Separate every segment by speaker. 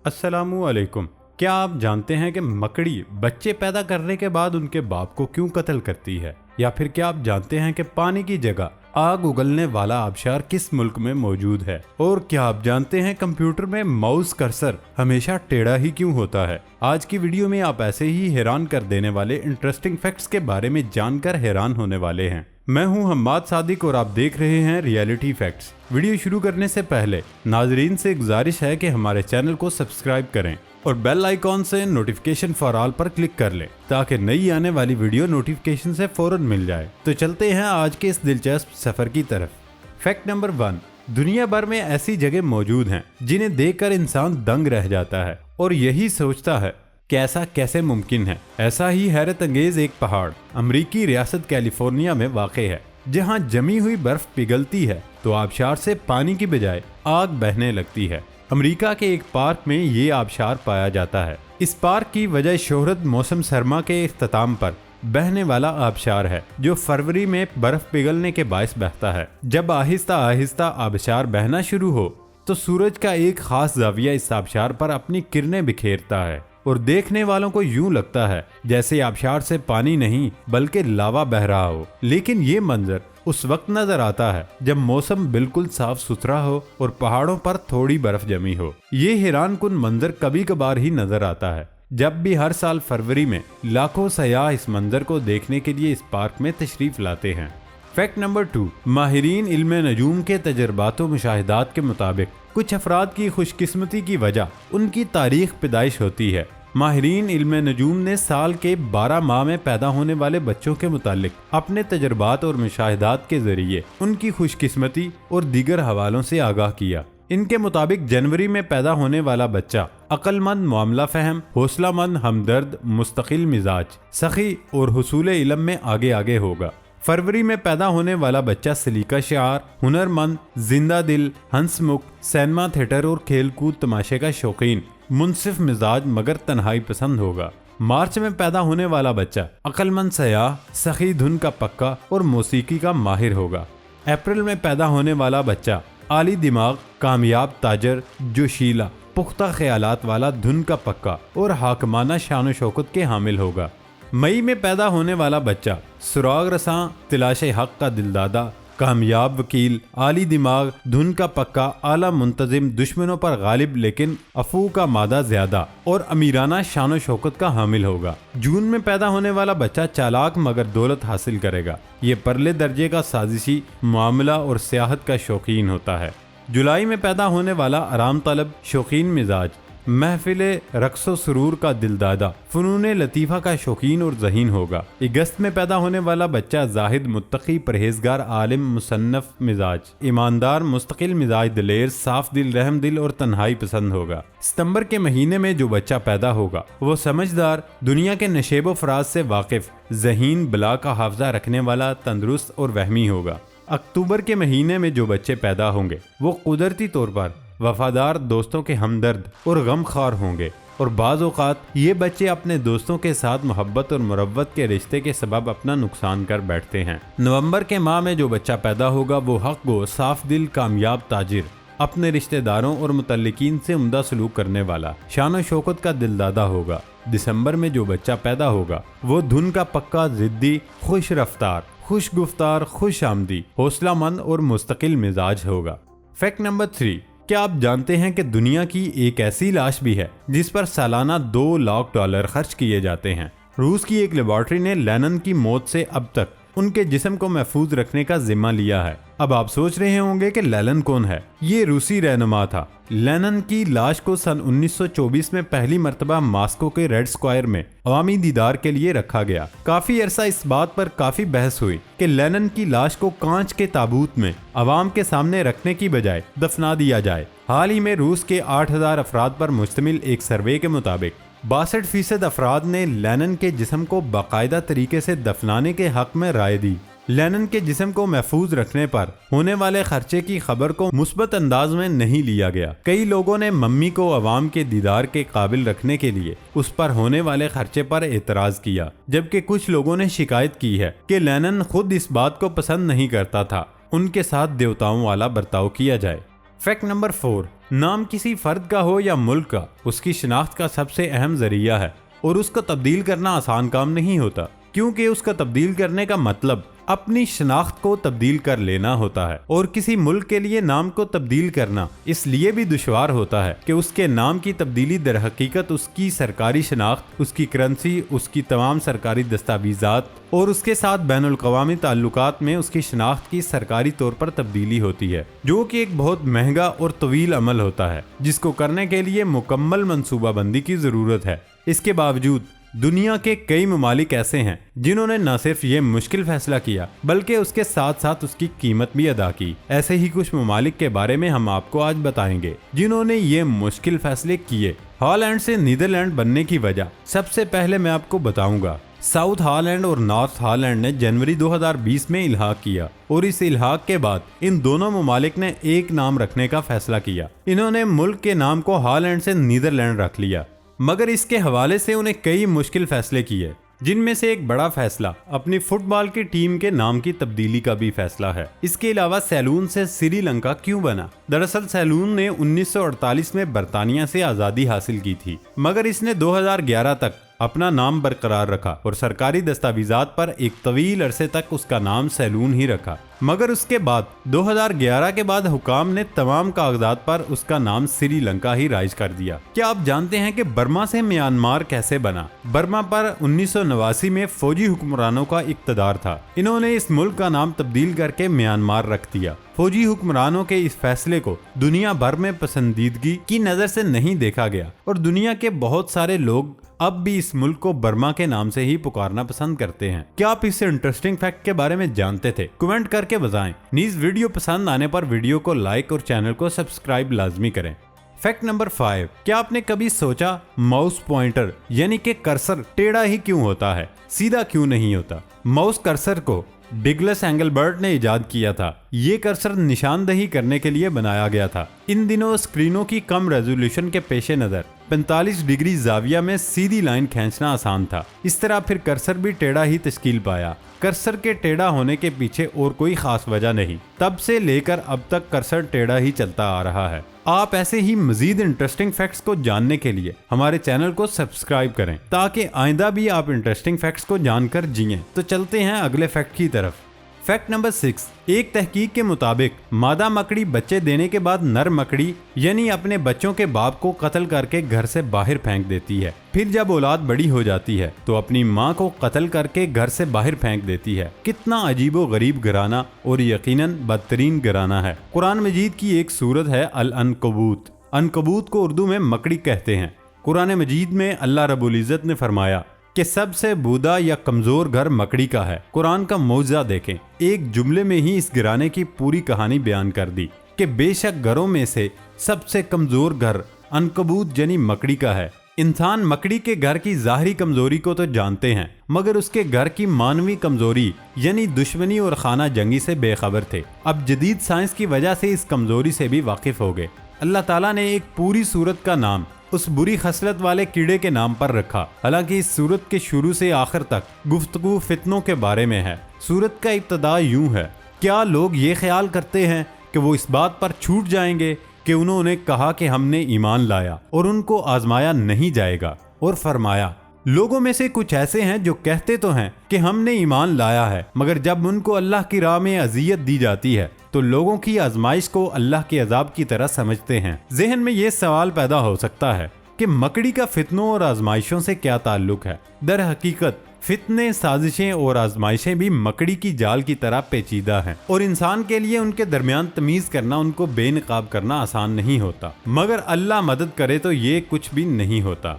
Speaker 1: अस्सलामुअलैकुम। क्या आप जानते हैं कि मकड़ी बच्चे पैदा करने के बाद उनके बाप को क्यों कत्ल करती है? या फिर क्या आप जानते हैं कि पानी की जगह आग उगलने वाला आबशार किस मुल्क में मौजूद है? और क्या आप जानते हैं कंप्यूटर में माउस कर्सर हमेशा टेढ़ा ही क्यों होता है? आज की वीडियो में आप ऐसे ही हैरान कर देने वाले इंटरेस्टिंग फैक्ट्स के बारे में जानकर हैरान होने वाले हैं। मैं हूं हम्माद सादिक और आप देख रहे हैं रियलिटी फैक्ट्स। वीडियो शुरू करने से पहले नाजरीन से गुजारिश है कि हमारे चैनल को सब्सक्राइब करें और बेल आइकॉन से नोटिफिकेशन फॉर ऑल पर क्लिक कर लें ताकि नई आने वाली वीडियो नोटिफिकेशन से फौरन मिल जाए। तो चलते हैं आज के इस दिलचस्प सफर की तरफ। फैक्ट नंबर 1, दुनिया भर में ऐसी जगह मौजूद हैं जिन्हें देखकर इंसान दंग रह जाता है और यही सोचता है कि ऐसा कैसे मुमकिन है। ऐसा ही हैरत अंगेज एक पहाड़ अमरीकी रियासत कैलिफोर्निया में वाक़ है, जहां जमी हुई बर्फ पिघलती है तो आबशार से पानी की बजाय आग बहने लगती है। अमेरिका के एक पार्क में ये आबशार पाया जाता है। इस पार्क की वजह शोहरत मौसम सरमा के इख्तिताम पर बहने वाला आबशार है, जो फरवरी में बर्फ पिघलने के बायस बहता है। जब आहिस्ता आहिस्ता आबशार बहना शुरू हो तो सूरज का एक खास जाविया इस आबशार पर अपनी किरणें बिखेरता है और देखने वालों को यूं लगता है जैसे आबशार से पानी नहीं बल्कि लावा बह रहा हो। लेकिन ये मंजर उस वक्त नजर आता है जब मौसम बिल्कुल साफ सुथरा हो और पहाड़ों पर थोड़ी बर्फ जमी हो। ये हैरान कुन मंजर कभी कभार ही नजर आता है, जब भी हर साल फरवरी में लाखों सयाह इस मंजर को देखने के लिए इस पार्क में तशरीफ लाते हैं। फैक्ट नंबर 2, माहिरीन इल्म नजूम के तजर्बात व मुशाहिदात के मुताबिक कुछ अफराद की खुशकिस्मती की वजह उनकी तारीख पैदाइश होती है। माहिरीन इल्म नजूम ने साल के 12 माह में पैदा होने वाले बच्चों के मुतालिक अपने तजर्बात और मुशाहिदात के जरिए उनकी खुशकिस्मती और दीगर हवालों से आगाह किया। इनके मुताबिक जनवरी में पैदा होने वाला बच्चा अक्लमंद, मामला फहम, हौसलामंद, हमदर्द, मुस्तकिल मिजाज, सखी और हुसूल इल्म में आगे आगे होगा। फरवरी में पैदा होने वाला बच्चा सलीका शार, हुनरमंद, जिंदा दिल, हंसमुख, सिनेमा थिएटर और खेल कूद तमाशे का शौकीन, मुनसिफ मिजाज मगर तन्हाई पसंद होगा। मार्च में पैदा होने वाला बच्चा अक्लमंद, सयाह, सखी धुन का पक्का और मौसीकी का माहिर होगा। अप्रैल में पैदा होने वाला बच्चा आली दिमाग, कामयाब, ताजर, जोशीला, पुख्ता ख्यालात वाला, धुन का पक्का और हाकमाना शान शौकत के हामिल होगा। मई में पैदा होने वाला बच्चा सुराग रसां, तिलाशे हक का दिलदादा, कामयाब वकील, आली दिमाग, धुन का पक्का, आला मुंतजिम, दुश्मनों पर गालिब लेकिन अफू का मादा ज्यादा और अमीराना शान शौकत का हामिल होगा। जून में पैदा होने वाला बच्चा चालाक मगर दौलत हासिल करेगा। ये परले दर्जे का साजिशी, मामला और सियाहत का शौकीन होता है। जुलाई में पैदा होने वाला आराम तलब, शौकीन मिजाज, महफिले रक्सो सुरूर का दिलदादा, फनूने लतीफ़ा का शौकीन और जहीन होगा। अगस्त में पैदा होने वाला बच्चा जाहिद, मुत्तकी, परहेजगार, आलिम, मुसन्नफ मिजाज, ईमानदार, मुस्तकिल मिजाज, दिलेर, साफ दिल, रहम दिल और तन्हाई पसंद होगा। सितंबर के महीने में जो बच्चा पैदा होगा वो समझदार, दुनिया के नशेबो फराज से वाकिफ, जहीन, बला का हाफजा रखने वाला, तंदुरुस्त और वहमी होगा। अक्टूबर के महीने में जो बच्चे पैदा होंगे वो कुदरती तौर पर वफादार, दोस्तों के हमदर्द और गमखार होंगे और बाज़ औक़ात ये बच्चे अपने दोस्तों के साथ मोहब्बत और मुरव्वत के रिश्ते के सबब अपना नुकसान कर बैठते हैं। नवंबर के माह में जो बच्चा पैदा होगा वो हक गो, साफ दिल, कामयाब, ताजिर, अपने रिश्तेदारों और मुतल्लिकीन से उम्दा सलूक करने वाला, शान शौकत का दिलदादा होगा। दिसंबर में जो बच्चा पैदा होगा वो धुन का पक्का, जिद्दी, खुश रफ्तार, खुश गुफ्तार, खुश आमदी, हौसलामंद और मुस्तकिल मिजाज होगा। फैक्ट नंबर 3, क्या आप जानते हैं कि दुनिया की एक ऐसी लाश भी है जिस पर सालाना $2 लाख खर्च किए जाते हैं? रूस की एक लेबॉर्ट्री ने लेनिन की मौत से अब तक उनके जिस्म को महफूज रखने का जिम्मा लिया है। अब आप सोच रहे होंगे कि लेनिन कौन है? ये रूसी रहनुमा था। लेनिन की लाश को सन 1924 में पहली मर्तबा मॉस्को के रेड स्क्वायर में अवामी दीदार के लिए रखा गया। काफी अरसा इस बात पर काफी बहस हुई कि लेनिन की लाश को कांच के ताबूत में अवाम के सामने रखने की बजाय दफना दिया जाए। हाल ही में रूस के 8000 अफराद पर मुश्तमिल एक सर्वे के मुताबिक 62% अफराद ने लेनिन के जिस्म को बाकायदा तरीके से दफनाने के हक में राय दी। लेनिन के जिस्म को महफूज रखने पर होने वाले खर्चे की खबर को मुस्बत अंदाज में नहीं लिया गया। कई लोगों ने मम्मी को अवाम के दीदार के काबिल रखने के लिए उस पर होने वाले खर्चे पर एतराज किया, जबकि कुछ लोगों ने शिकायत की है कि लेनिन खुद इस बात को पसंद नहीं करता था उनके साथ देवताओं वाला बर्ताव किया जाए। फैक्ट नंबर 4, नाम किसी फर्द का हो या मुल्क का, उसकी शिनाख्त का सबसे अहम जरिया है और उसको तब्दील करना आसान काम नहीं होता, क्योंकि उसका तब्दील करने का मतलब अपनी शनाख्त को तब्दील कर लेना होता है। और किसी मुल्क के लिए नाम को तब्दील करना इसलिए भी दुश्वार होता है कि उसके नाम की तब्दीली दर हकीकत उसकी सरकारी शनाख्त, उसकी करेंसी, उसकी तमाम सरकारी दस्तावेजात और उसके साथ बैनुल अक़वामी ताल्लुकात में उसकी शनाख्त की सरकारी तौर पर तब्दीली होती है, जो कि एक बहुत महंगा और तवील अमल होता है जिसको करने के लिए मुकम्मल मनसूबाबंदी की ज़रूरत है। इसके बावजूद दुनिया के कई ममालिक ऐसे हैं जिन्होंने न सिर्फ ये मुश्किल फैसला किया बल्कि उसके साथ साथ उसकी कीमत भी अदा की। ऐसे ही कुछ ममालिक के बारे में हम आपको आज बताएंगे जिन्होंने ये मुश्किल फैसले किए। हॉलैंड से नीदरलैंड बनने की वजह सबसे पहले मैं आपको बताऊंगा। साउथ हॉलैंड और नॉर्थ हॉलैंड ने जनवरी 2020 में इल्हाक किया और इस इल्हाक के बाद इन दोनों ममालिक ने एक नाम रखने का फैसला किया। इन्होंने मुल्क के नाम को हॉलैंड से नीदरलैंड रख लिया, मगर इसके हवाले से उन्हें कई मुश्किल फैसले किए, जिनमें से एक बड़ा फैसला अपनी फुटबॉल की टीम के नाम की तब्दीली का भी फैसला है। इसके अलावा सैलून से श्रीलंका क्यों बना? दरअसल सैलून ने 1948 में बरतानिया से आज़ादी हासिल की थी, मगर इसने 2011 तक अपना नाम बरकरार रखा और सरकारी दस्तावेजात पर एक तवील अरसे तक उसका नाम सैलून ही रखा। मगर उसके बाद 2011 के बाद हुकाम ने तमाम कागजात पर उसका नाम श्रीलंका ही राइज कर दिया। क्या आप जानते हैं कि बर्मा से म्यांमार कैसे बना? बर्मा पर 1989 में फौजी हुक्मरानों का इक्तदार था। इन्होंने इस मुल्क का नाम तब्दील करके म्यांमार रख दिया। फौजी हुक्मरानों के इस फैसले को दुनिया भर में पसंदीदगी की नजर से नहीं देखा गया और दुनिया के बहुत सारे लोग अब भी इस मुल्क को बर्मा के नाम से ही पुकारना पसंद करते हैं। क्या आप इस इंटरेस्टिंग फैक्ट के बारे में जानते थे? कमेंट करके बताएं। नीज वीडियो पसंद आने पर वीडियो को लाइक और चैनल को सब्सक्राइब लाजमी करें। फैक्ट नंबर 5, क्या आपने कभी सोचा माउस पॉइंटर यानी कि कर्सर टेढ़ा ही क्यों होता है, सीधा क्यों नहीं होता? माउस कर्सर को डगलस एंगलबर्ट ने इजाद किया था। ये कर्सर निशानदही करने के लिए बनाया गया था। इन दिनों स्क्रीनों की कम रेजोल्यूशन के पेश नज़र 45 डिग्री जाविया में सीधी लाइन खींचना आसान था। इस तरह फिर कर्सर भी टेढ़ा ही तश्कील पाया। कर्सर के टेढ़ा होने के पीछे और कोई खास वजह नहीं, तब से लेकर अब तक कर्सर टेढ़ा ही चलता आ रहा है। आप ऐसे ही मजीद इंटरेस्टिंग फैक्ट्स को जानने के लिए हमारे चैनल को सब्सक्राइब करें ताकि आइंदा भी आप इंटरेस्टिंग फैक्ट्स को जानकर जिएं। तो चलते हैं अगले फैक्ट की तरफ। फैक्ट नंबर 6, एक तहकीक के मुताबिक मादा मकड़ी बच्चे देने के बाद नर मकड़ी यानी अपने बच्चों के बाप को कत्ल करके घर से बाहर फेंक देती है। फिर जब औलाद बड़ी हो जाती है तो अपनी माँ को कत्ल करके घर से बाहर फेंक देती है। कितना अजीबो गरीब घराना और यकीनन बदतरीन घराना है। कुरान मजीद की एक सूरत है अल अनकबूत। अनकबूत को उर्दू में मकड़ी कहते हैं। कुरान मजीद में अल्लाह रब्बुल इज़्ज़त ने फरमाया कि सबसे बूदा या कमजोर घर मकड़ी का है। कुरान का मौजज़ा देखें, एक जुमले में ही इस घराने की पूरी कहानी बयान कर दी कि बेशक घरों में से सबसे कमजोर घर अनकबूत यानी मकड़ी का है। इंसान मकड़ी के घर की ज़ाहरी कमजोरी को तो जानते हैं, मगर उसके घर की मानवी कमजोरी यानी दुश्मनी और खाना जंगी से बेखबर थे। अब जदीद साइंस की वजह से इस कमजोरी से भी वाकिफ हो गए। अल्लाह ताला ने एक पूरी सूरत का नाम उस बुरी खसलत वाले कीड़े के नाम पर रखा। हालांकि इस सूरत के शुरू से आखिर तक गुफ्तगू फितनों के बारे में है। सूरत का इब्तदा यूं है, क्या लोग ये ख्याल करते हैं कि वो इस बात पर छूट जाएंगे कि उन्होंने कहा कि हमने ईमान लाया और उनको आजमाया नहीं जाएगा? और फरमाया, लोगों में से कुछ ऐसे हैं जो कहते तो हैं कि हमने ईमान लाया है, मगर जब उनको अल्लाह की राह में अजियत दी जाती है तो लोगों की आजमाइश को अल्लाह के अजाब की तरह समझते हैं। जहन में ये सवाल पैदा हो सकता है कि मकड़ी का फितनों और आजमाइशों से क्या ताल्लुक है? दर हकीकत फितने, साजिशें और आजमाइशें भी मकड़ी की जाल की तरह पेचीदा हैं और इंसान के लिए उनके दरमियान तमीज करना, उनको बेनकाब करना आसान नहीं होता। मगर अल्लाह मदद करे तो ये कुछ भी नहीं होता।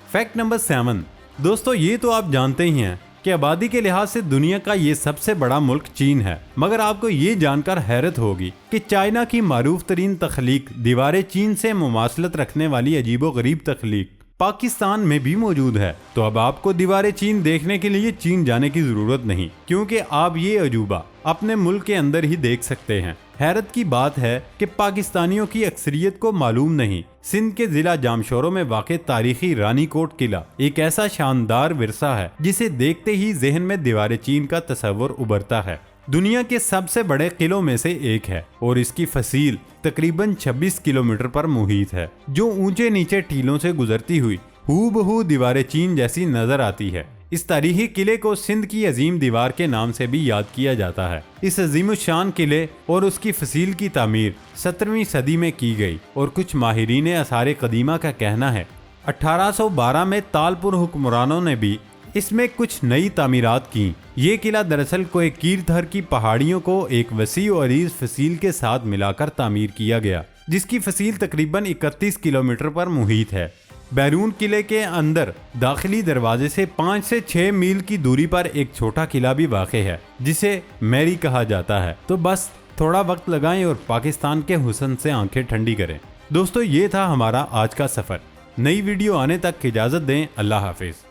Speaker 1: फैक्ट नंबर 7, दोस्तों ये तो आप जानते ही हैं कि आबादी के लिहाज से दुनिया का ये सबसे बड़ा मुल्क चीन है। मगर आपको ये जानकर हैरत होगी कि चाइना की मारूफ तरीन तख्लीक दीवारे चीन से मुमासलत रखने वाली अजीबो गरीब तख्लीक पाकिस्तान में भी मौजूद है। तो अब आपको दीवारे चीन देखने के लिए चीन जाने की जरूरत नहीं, क्योंकि आप ये अजूबा अपने मुल्क के अंदर ही देख सकते हैं। हैरत की बात है कि पाकिस्तानियों की अक्सरियत को मालूम नहीं, सिंध के जिला जामशोरों में वाक़ तारीखी रानी कोट किला एक ऐसा शानदार विरसा है जिसे देखते ही जहन में दीवारे चीन का तस्वर उभरता है। दुनिया के सबसे बड़े किलों में से एक है और इसकी फसील तकरीबन 26 किलोमीटर पर मुहित है, जो ऊंचे नीचे टीलों से गुजरती हुई हूबहू दीवारें चीन जैसी नजर आती है। इस तारीखी किले को सिंध की अजीम दीवार के नाम से भी याद किया जाता है। इस अजीमुशान किले और उसकी फसील की तामीर 17वीं सदी में की गई और कुछ माहिरीन आसार कदीमा का कहना है 1812 में तालपुर हुक्मरानों ने भी इसमें कुछ नई तामीरात की। ये किला दरअसल कोयकीरधर की पहाड़ियों को एक वसी और अरीज फसील के साथ मिलाकर तामीर किया गया, जिसकी फसील तकरीबन 31 किलोमीटर पर मुहित है। बैरून किले के अंदर दाखिली दरवाजे से 5 से 6 मील की दूरी पर एक छोटा किला भी वाक़ है, जिसे मैरी कहा जाता है। तो बस थोड़ा वक्त लगाएं और पाकिस्तान के हुस्न से आंखें ठंडी करें। दोस्तों, ये था हमारा आज का सफ़र। नई वीडियो आने तक इजाज़त दें। अल्लाह हाफिज़।